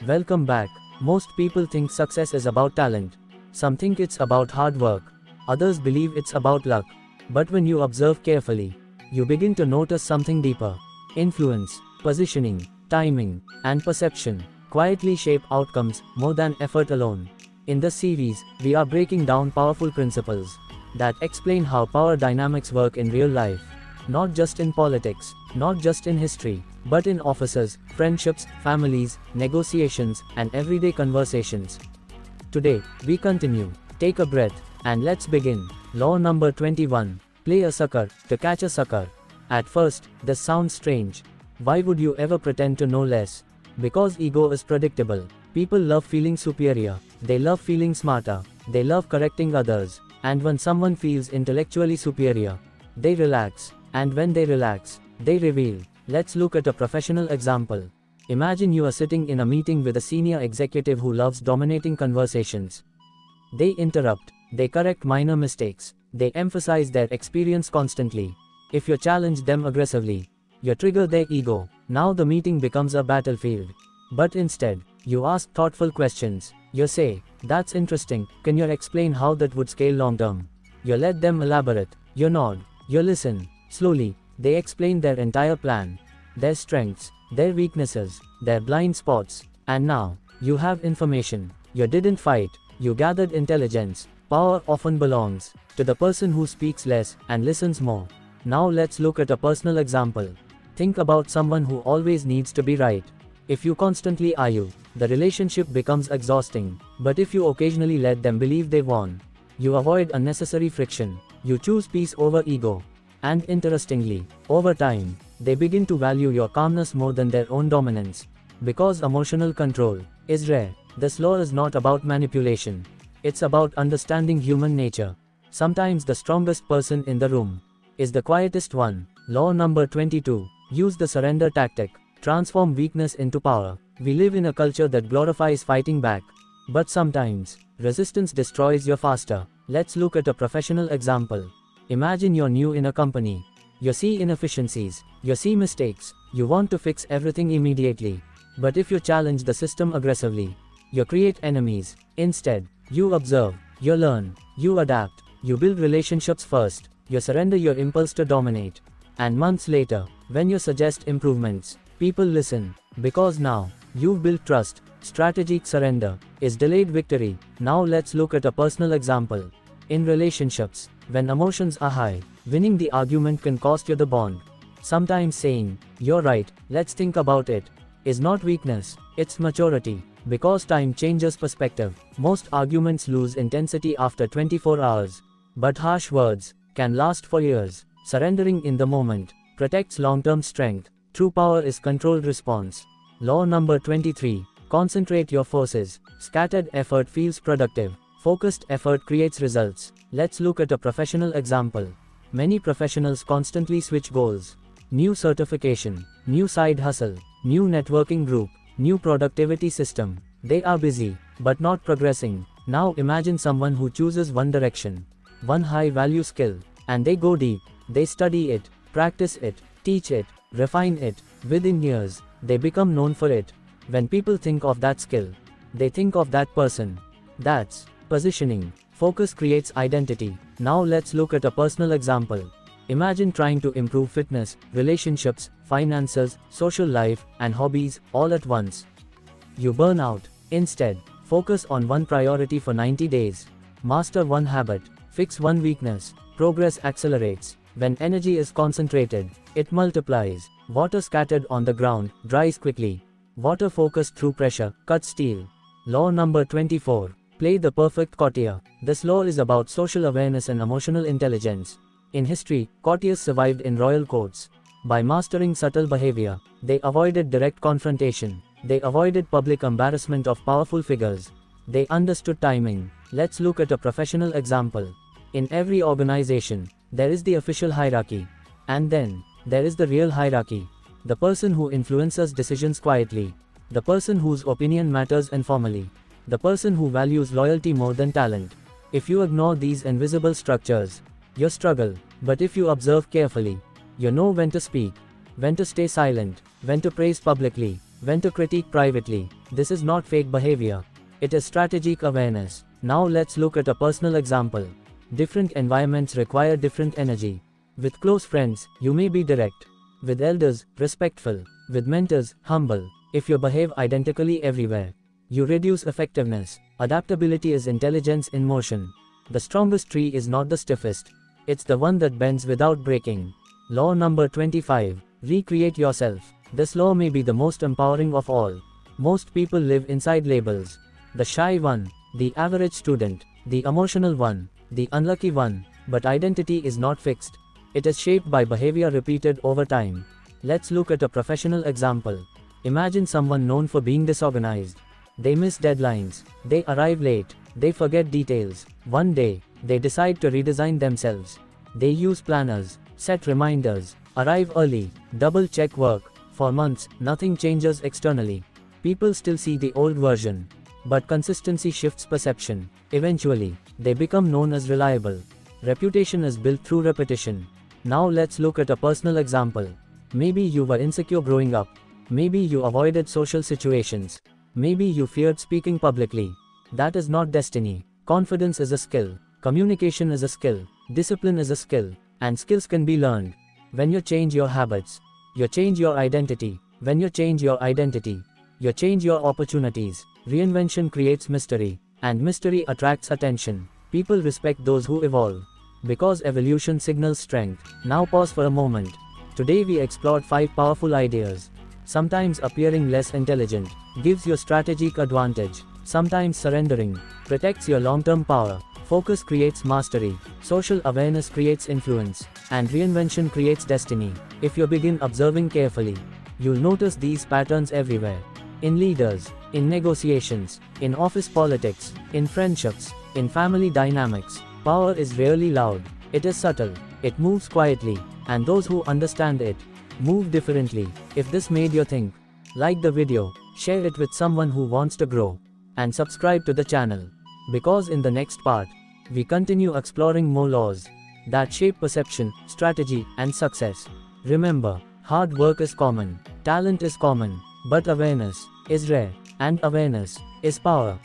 Welcome back. Most people think success is about talent. Some think it's about hard work. Others believe it's about luck. But when you observe carefully, you begin to notice something deeper. Influence, positioning, timing, and perception quietly shape outcomes more than effort alone. In this series, we are breaking down powerful principles that explain how power dynamics work in real life. Not just in politics, not just in history, but in offices, friendships, families, negotiations, and everyday conversations. Today, we continue. Take a breath, and let's begin. Law number 21. Play a sucker to catch a sucker. At first, this sounds strange. Why would you ever pretend to know less? Because ego is predictable. People love feeling superior. They love feeling smarter. They love correcting others. And when someone feels intellectually superior, they relax. And when they relax, they reveal. Let's look at a professional example. Imagine you are sitting in a meeting with a senior executive who loves dominating conversations. They interrupt. They correct minor mistakes. They emphasize their experience constantly. If you challenge them aggressively, you trigger their ego. Now the meeting becomes a battlefield. But instead, you ask thoughtful questions. You say, "That's interesting, can you explain how that would scale long term?" You let them elaborate. You nod. You listen. Slowly, they explain their entire plan, their strengths, their weaknesses, their blind spots. And now, you have information. You didn't fight, you gathered intelligence. Power often belongs to the person who speaks less and listens more. Now let's look at a personal example. Think about someone who always needs to be right. If you constantly argue, the relationship becomes exhausting. But if you occasionally let them believe they won, you avoid unnecessary friction. You choose peace over ego. And interestingly, over time, they begin to value your calmness more than their own dominance. Because emotional control is rare. This law is not about manipulation. It's about understanding human nature. Sometimes the strongest person in the room is the quietest one. Law number 22. Use the surrender tactic. Transform weakness into power. We live in a culture that glorifies fighting back. But sometimes, resistance destroys you faster. Let's look at a professional example. Imagine you're new in a company. You see inefficiencies. You see mistakes. You want to fix everything immediately. But if you challenge the system aggressively, you create enemies. Instead, you observe. You learn. You adapt. You build relationships first. You surrender your impulse to dominate. And months later, when you suggest improvements, people listen. Because now, you've built trust. Strategic surrender is delayed victory. Now let's look at a personal example. In relationships, when emotions are high, winning the argument can cost you the bond. Sometimes saying, "You're right, let's think about it," is not weakness, it's maturity. Because time changes perspective. Most arguments lose intensity after 24 hours. But harsh words can last for years. Surrendering in the moment protects long-term strength. True power is controlled response. Law number 23. Concentrate your forces. Scattered effort feels productive. Focused effort creates results. Let's look at a professional example. Many professionals constantly switch goals. New certification, new side hustle, new networking group, new productivity system. They are busy, but not progressing. Now imagine someone who chooses one direction, one high-value skill, and they go deep. They study it, practice it, teach it, refine it. Within years, they become known for it. When people think of that skill, they think of that person. That's positioning. Focus creates identity. Now let's look at a personal example. Imagine trying to improve fitness, relationships, finances, social life, and hobbies all at once. You burn out. Instead, focus on one priority for 90 days. Master one habit. Fix one weakness. Progress accelerates. When energy is concentrated, it multiplies. Water scattered on the ground dries quickly. Water focused through pressure cuts steel. Law number 24. Play the perfect courtier. This law is about social awareness and emotional intelligence. In history, courtiers survived in royal courts. By mastering subtle behavior, they avoided direct confrontation. They avoided public embarrassment of powerful figures. They understood timing. Let's look at a professional example. In every organization, there is the official hierarchy. And then, there is the real hierarchy. The person who influences decisions quietly. The person whose opinion matters informally. The person who values loyalty more than talent. If you ignore these invisible structures, you struggle. But if you observe carefully, you know when to speak, when to stay silent, when to praise publicly, when to critique privately. This is not fake behavior. It is strategic awareness. Now let's look at a personal example. Different environments require different energy. With close friends, you may be direct. With elders, respectful. With mentors, humble. If you behave identically everywhere, you reduce effectiveness. Adaptability is intelligence in motion. The strongest tree is not the stiffest. It's the one that bends without breaking. Law number 25. Recreate yourself. This law may be the most empowering of all. Most people live inside labels. The shy one, the average student, the emotional one, the unlucky one. But identity is not fixed. It is shaped by behavior repeated over time. Let's look at a professional example. Imagine someone known for being disorganized. They miss deadlines. They arrive late. They forget details. One day, they decide to redesign themselves. They use planners, set reminders, arrive early, double-check work. For months, nothing changes externally. People still see the old version. But consistency shifts perception. Eventually, they become known as reliable. Reputation is built through repetition. Now let's look at a personal example. Maybe you were insecure growing up. Maybe you avoided social situations. Maybe you feared speaking publicly. That is not destiny. Confidence is a skill. Communication is a skill. Discipline is a skill. And skills can be learned. When you change your habits, you change your identity. When you change your identity, you change your opportunities. Reinvention creates mystery. And mystery attracts attention. People respect those who evolve. Because evolution signals strength. Now pause for a moment. Today we explored 5 powerful ideas. Sometimes appearing less intelligent gives you strategic advantage. Sometimes surrendering protects your long-term power. Focus creates mastery. Social awareness creates influence. And reinvention creates destiny. If you begin observing carefully, you'll notice these patterns everywhere. In leaders, in negotiations, in office politics, in friendships, in family dynamics. Power is rarely loud. It is subtle. It moves quietly. And those who understand it move differently. If this made you think, like the video, share it with someone who wants to grow, and subscribe to the channel. Because in the next part, we continue exploring more laws that shape perception, strategy, and success. Remember, hard work is common, talent is common, but awareness is rare, and awareness is power.